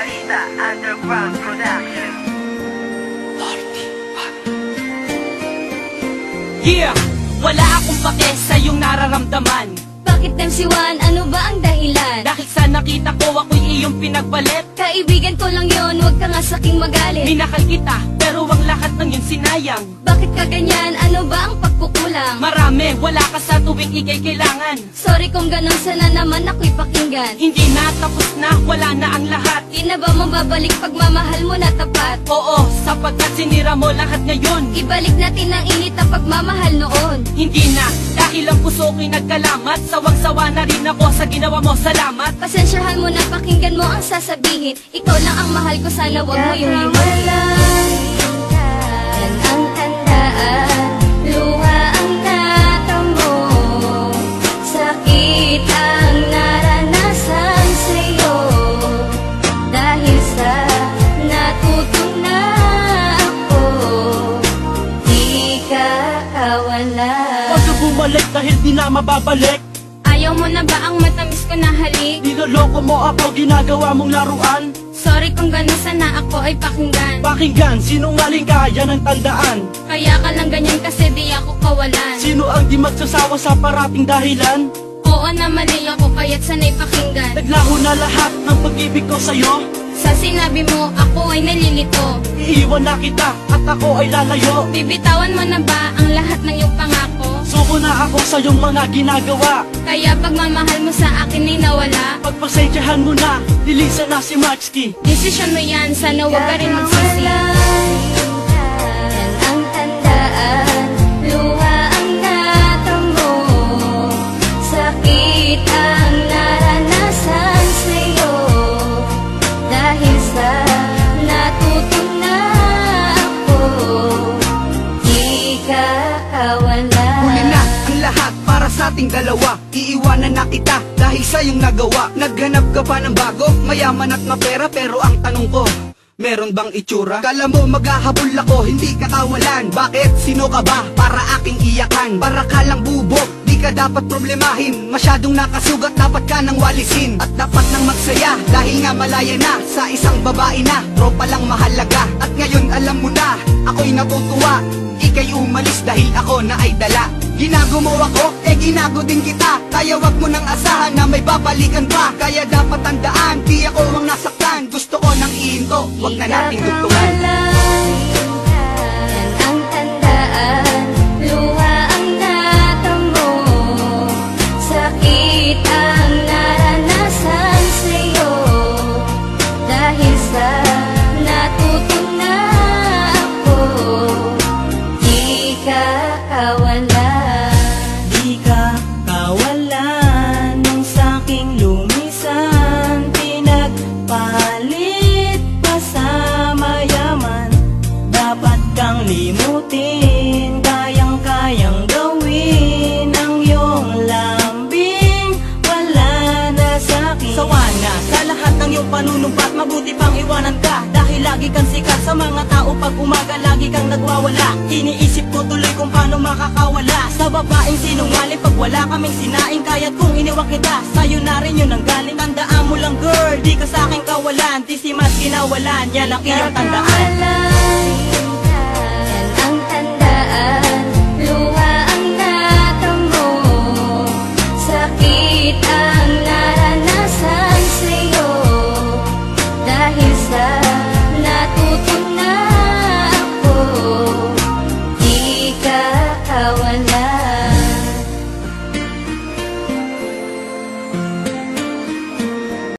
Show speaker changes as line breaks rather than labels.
Balita Underground Production.
Yeah! Wala akong pake sa iyong nararamdaman.
Bakit MC1? Ano ba ang dahilan?
Dahil sa nakita ko ako'y iyong pinagbalit.
Kaibigan ko lang yon, huwag ka nga saking magalit.
Minakal kita, pero ang lahat ng yun sinayang.
Bakit ka ganyan? Ano ba ang pagkukulang?
Marami, wala ka sa tuwing ikay kailangan.
Sorry kung ganun, sana naman ako'y pakinggan.
Hindi na, tapos na, wala na ang lahat.
Di na ba mababalik pagmamahal mo na tapat?
Oo, sapagkat sinira mo lahat ngayon.
Ibalik natin ang init na pagmamahal noon.
Hindi na, dahil ang puso ko'y nagkalamat. Sawang-sawa na rin ako sa ginawa mo, salamat.
Pasensyahan mo na, pakinggan mo ang sasabihin. Ikaw lang ang mahal ko, sana wag mo yung iwanan. Yan ang tandaan, luha ang natamo, sakit ang naranasan sa'yo. Dahil sa natuto na ako, di ka kawalan.
Huwag ka bumalik dahil di na mababalik.
Ayaw mo na ba ang matamis ko na halik?
Niloloko mo ako, ginagawa mong laruan.
Sorry kung ganun, sana ako ay pakinggan.
Pakinggan, sinungaling ka, yan ang tandaan.
Kaya ka lang ganyan kasi di ako kawalan.
Sino ang di magsasawa sa parating dahilan?
Oo na mali ako, kaya't sana'y pakinggan.
Naglaho na lahat ng pag-ibig ko sa'yo.
Sa sinabi mo, ako ay nalilito.
Iiwan na kita at ako ay lalayo.
Bibitawan mo na ba ang lahat ng iyong pangako?
Suko na ako sa iyong mga ginagawa.
Kaya pagmamahal mo sa akin ay nawala.
Pagpasensyahan mo na, lilisan na si Maxky.
Desisyon mo yan, sana huwag ka rin magsisi. Yan ang tandaan, luha ang natamo, sakit ang naranasan sa'yo. Dahil sa natuto na ako, di ka kawalan.
Huli na ang lahat para sa ating dalawa. Iiwanan na kita dahil sa iyong nagawa. Naghanap ka pa ng bago, mayaman at mapera. Pero ang tanong ko, meron bang itsura? Kala mo maghahabol ako, hindi ka kawalan. Bakit? Sino ka ba para aking iyakan? Para ka lang bubog, di ka dapat problemahin. Masyadong nakasugat, dapat ka nang walisin. At dapat nang magsaya, dahil nga malaya na. Sa isang babae na, tropa lang mahalaga. At ngayon alam mo na, ako'y natutuwa. Ika'y umalis dahil ako na ay dala. Ginago mo ako, ginago din kita. Kaya wag mo nang asahan na may babalikan pa. Kaya dapat tandaan, di ako ang nasaktan. Gusto ko nang ihinto, wag na nating dugtungan.
Yan ang tandaan, luha ang natamo, sakit ang naranasan sa'yo. Dahil sa natuto na ako, di ka kawalan.
Di ka kawalan nung saking lumisan. Pinagpalit pa sa mayaman. Dapat kang limutin, kayang-kayang gawin ang iyong lambing. Wala na sa'kin.
Sawa na sa lahat ng iyong panunumpat, mabuti pang iwanan ka. Dahil lagi kang sikat sa mga tao, pag umaga lagi kang nagwawala. Iniisip ko tuloy kung paano makakawala sa babaeng sinungaling. Pag wala kaming sinaing, kaya't kung iniwan kita, sa'yo na rin yun ang galing. Tandaan mo lang girl, di ka sa'king kawalan. Di si mas kinawalan, yan ang iyong tandaan.
Yan ang tandaan, luha ang natamo, sakit ang naranasan sa'yo. Dahil sa